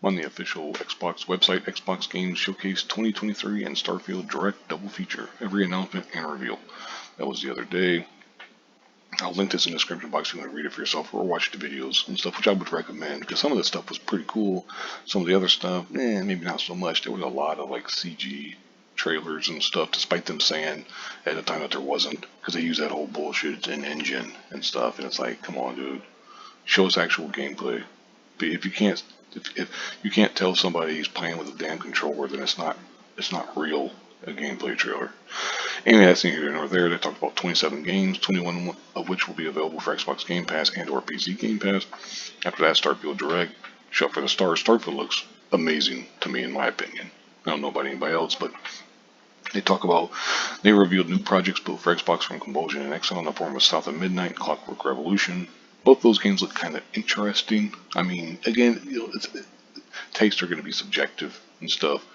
on the official Xbox website, Xbox Games Showcase 2023 and Starfield Direct double feature. Every announcement and reveal. That was the other day. I'll link this in the description box if you want to read it for yourself or watch the videos and stuff, which I would recommend because some of the stuff was pretty cool. Some of the other stuff, maybe not so much. There was a lot of like CG trailers and stuff, despite them saying at the time that there wasn't, because they use that whole bullshit in engine and stuff. And it's like, come on, dude, show us actual gameplay. But if you can't tell somebody is playing with a damn controller, then it's not real a gameplay trailer. Anyway, that's neither here nor there. They talked about 27 games, 21 of which will be available for Xbox Game Pass and or PC Game Pass. After that, Starfield Direct, Shout for the Stars. Starfield looks amazing to me, in my opinion. I don't know about anybody else, but they revealed new projects built for Xbox from Compulsion and Exile in the form of South of Midnight, Clockwork Revolution. Both those games look kind of interesting. I mean, again, tastes are going to be subjective and stuff.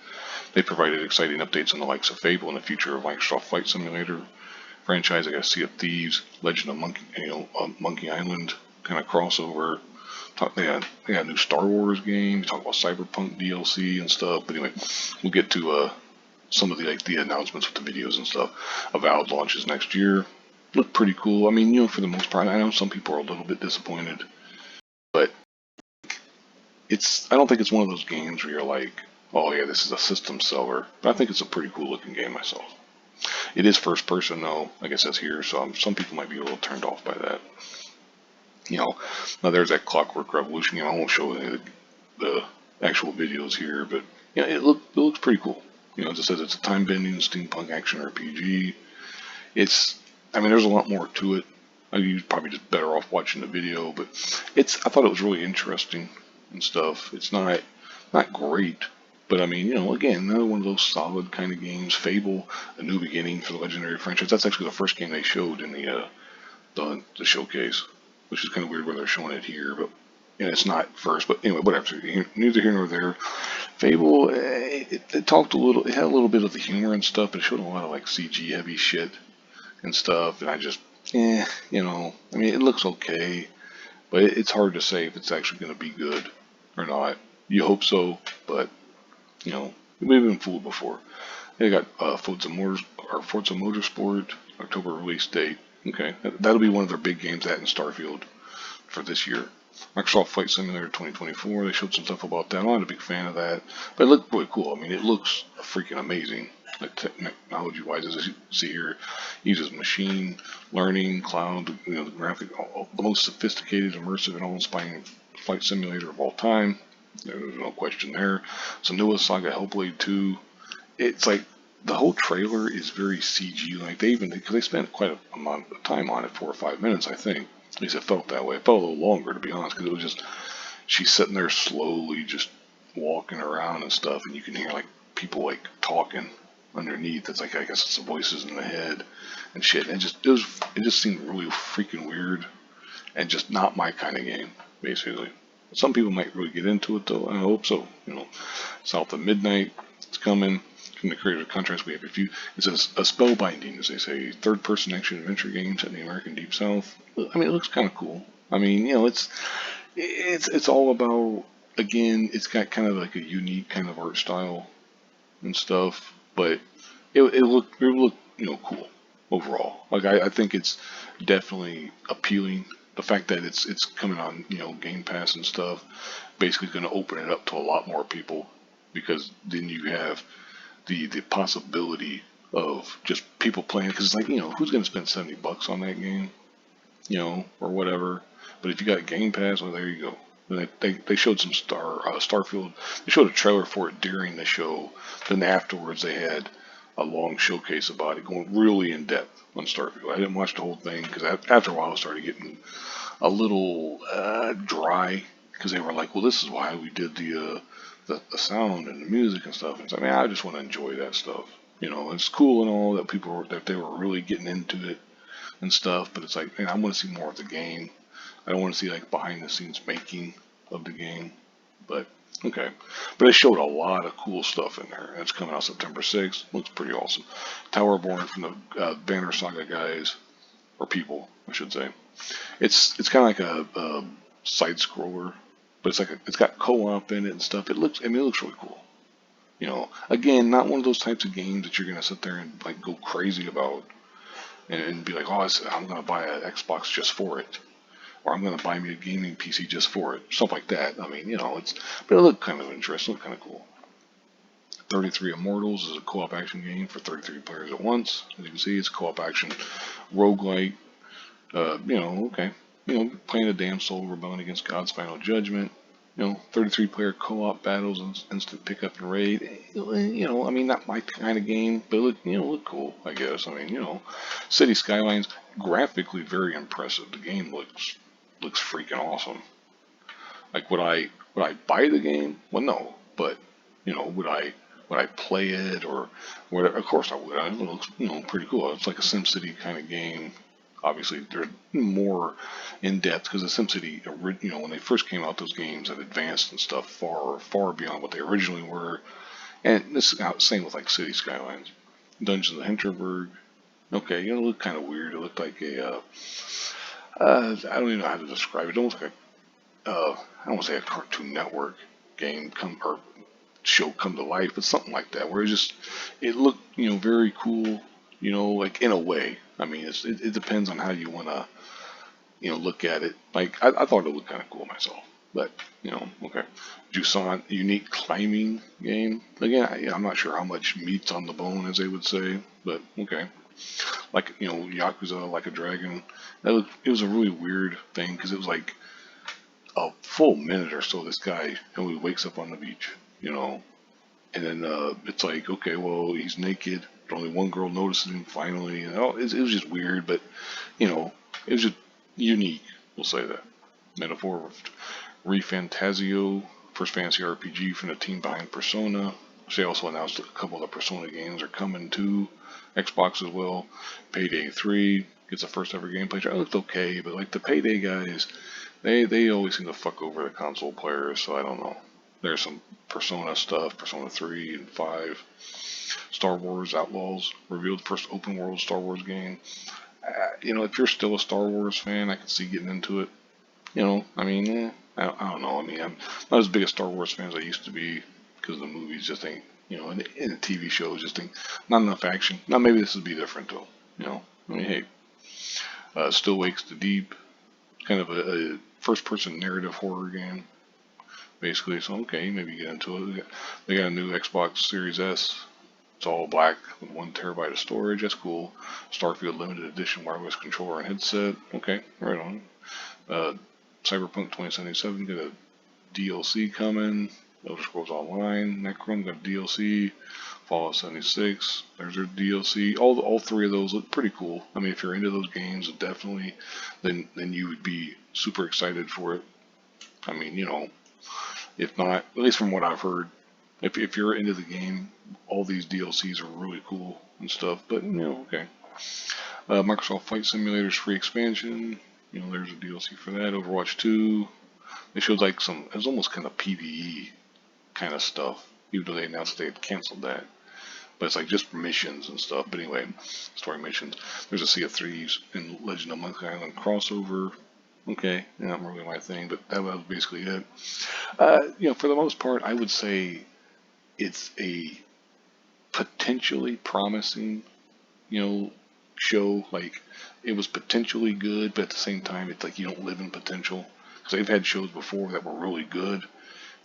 They provided exciting updates on the likes of Fable and the future of Microsoft Flight Simulator franchise. I got Sea of Thieves, Legend of Monkey Island kind of crossover. They got new Star Wars games. Talk about Cyberpunk DLC and stuff. But anyway, we'll get to some of the announcements with the videos and stuff. Avowed launches next year. Look pretty cool. I mean, for the most part, I know some people are a little bit disappointed, but I don't think it's one of those games where you're like, oh yeah, this is a system seller. But I think it's a pretty cool looking game myself. It is first person though, like it says here, so some people might be a little turned off by that. Now there's that Clockwork Revolution. I won't show any of the actual videos here, but it looks pretty cool. It just says it's a time-bending steampunk action RPG. There's a lot more to it. You're probably just better off watching the video, but I thought it was really interesting and stuff. It's not great, but again, another one of those solid kind of games. Fable, A New Beginning for the Legendary franchise. That's actually the first game they showed in the showcase, which is kind of weird where they're showing it here, but it's not first. But anyway, whatever. Neither here nor there. Fable, it talked a little. It had a little bit of the humor and stuff, but it showed a lot of like CG heavy shit and stuff, and I just, it looks okay, but it's hard to say if it's actually going to be good or not. You hope so, but we've been fooled before. They got Forza Motorsport, October release date. Okay, that'll be one of their big games, that and Starfield for this year. Microsoft Flight Simulator 2024. They showed some stuff about that. I'm not a big fan of that, but it looked really cool. It looks freaking amazing. Like technology-wise, as you see here, uses machine learning, cloud, the graphic, the most sophisticated, immersive, and all-inspiring flight simulator of all time. There's no question there. Senua's Saga Hellblade 2. It's like the whole trailer is very CG. Like because they spent quite a amount of time on it, 4 or 5 minutes, I think. At least it felt that way. It felt a little longer, to be honest, because it was just she's sitting there slowly, just walking around and stuff, and you can hear like people like talking underneath. It's like, I guess it's the voices in the head and shit. And it just seemed really freaking weird and just not my kind of game, basically. Some people might really get into it though. I hope so. South of Midnight, it's coming. From the creator of Contrast, we have a few. It says a spellbinding, as they say, third-person action adventure game set in the American Deep South. It looks kind of cool. It's all about, again, it's got kind of like a unique kind of art style and stuff, but it looked cool overall. Like I think it's definitely appealing. The fact that it's coming on Game Pass and stuff, basically going to open it up to a lot more people, because then you have the possibility of just people playing, because it's like, who's going to spend $70 on that game, or whatever. But if you got Game Pass, well, there you go. They showed some Starfield. They showed a trailer for it during the show. Then afterwards, they had a long showcase about it, going really in depth on Starfield. I didn't watch the whole thing because after a while, it started getting a little dry, because they were like, well, this is why we did the sound and the music and stuff. And so, I just want to enjoy that stuff. It's cool and all that they were really getting into it and stuff, but it's like, I want to see more of the game. I don't want to see like behind the scenes making of the game, but okay. But it showed a lot of cool stuff in there, and it's coming out September 6th. Looks pretty awesome. Towerborn from the Banner Saga guys, or people, I should say. It's kind of like a side scroller but it's got co-op in it and stuff. It looks really cool. Again, not one of those types of games that you're gonna sit there and like go crazy about and be like, oh, I'm gonna buy an Xbox just for it, or I'm gonna buy me a gaming PC just for it, stuff like that. I mean, but it looked kind of interesting, looked kind of cool. 33 Immortals is a co-op action game for 33 players at once. As you can see, it's a co-op action roguelike. Okay. Playing a damn soul rebelling against God's final judgment. 33 player co-op battles, instant pickup and raid. I mean, not my kind of game, but look cool, I guess. I mean, City Skylines, graphically very impressive. The game looks freaking awesome. Like, would I buy the game? Well, no, but would I play it or whatever? Of course I would. It looks pretty cool. It's like a SimCity kind of game. Obviously, they're more in depth because the SimCity, when they first came out, those games have advanced and stuff far beyond what they originally were. And this is same with like City Skylines, Dungeons of Hinterberg. Okay, it looked kind of weird. It looked like I don't even know how to describe it. It almost like I don't want to say a Cartoon Network game or show come to life, but something like that, where it looked very cool, like in a way. I mean, it depends on how you want to look at it. Like I thought it looked kind of cool myself, but okay. Jusant unique climbing game. Again, I'm not sure how much meat's on the bone, as they would say, but okay. Like Yakuza, like a dragon. It was a really weird thing because it was like a full minute or so. This guy, and he wakes up on the beach, and then it's like, okay, well, he's naked, but only one girl notices him finally. And it was just weird, but it was just unique. We'll say that. Metaphor of ReFantazio, first fantasy RPG from the team behind Persona. They also announced a couple of the Persona games are coming to Xbox as well. Payday 3 gets a first ever gameplay. It looked okay, but like the Payday guys, they always seem to fuck over the console players, so I don't know. There's some Persona stuff, Persona 3 and 5. Star Wars Outlaws revealed the first open world Star Wars game. If you're still a Star Wars fan, I can see getting into it. I mean, I don't know. I mean, I'm not as big a Star Wars fan as I used to be because the movies just ain't, and the TV shows just ain't, not enough action. Now, maybe this would be different though. I mean, hey, Still Wakes the Deep, kind of a first-person narrative horror game. Basically, so okay, maybe get into it. They got a new Xbox Series S. It's all black with 1 terabyte of storage. That's cool. Starfield Limited Edition wireless controller and headset. Okay, right on. Cyberpunk 2077 got a DLC coming. Elder Scrolls Online. Necrom got a DLC. Fallout 76. There's their DLC. All 3 of those look pretty cool. I mean, if you're into those games, definitely, then you would be super excited for it. I mean, if not, at least from what I've heard, if you're into the game, all these DLCs are really cool and stuff. But okay. Microsoft Flight Simulator's free expansion. There's a DLC for that. Overwatch 2. They showed like it was almost kind of PvE kind of stuff, even though they announced they had canceled that. But it's like just missions and stuff. But anyway, story missions. There's a Sea of Thieves and Legend of Monkey Island crossover. Okay, not really my thing, but that was basically it. For the most part, I would say it's a potentially promising, show. Like, it was potentially good, but at the same time, it's like you don't live in potential. Because they've had shows before that were really good,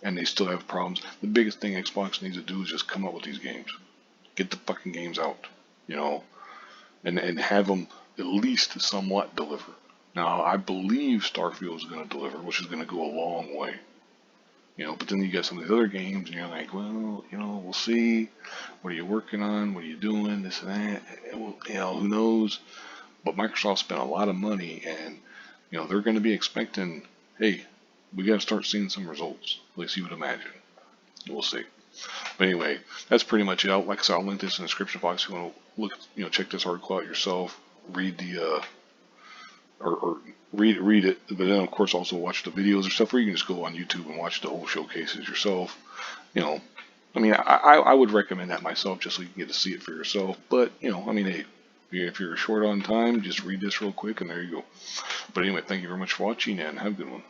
and they still have problems. The biggest thing Xbox needs to do is just come up with these games. Get the fucking games out, and have them at least somewhat deliver. Now, I believe Starfield is going to deliver, which is going to go a long way. But then you get some of these other games, and you're like, well, we'll see. What are you working on? What are you doing? This and that. Who knows? But Microsoft spent a lot of money, and they're going to be expecting, hey, we got to start seeing some results. At least you would imagine. We'll see. But anyway, that's pretty much it. Like I said, I'll link this in the description box if you want to look, check this article out yourself. Read the or read it, but then of course also watch the videos or stuff, or you can just go on YouTube and watch the whole showcases yourself. I mean, I would recommend that myself just so you can get to see it for yourself. But I mean, hey, if you're short on time, just read this real quick and there you go. But anyway, thank you very much for watching and have a good one.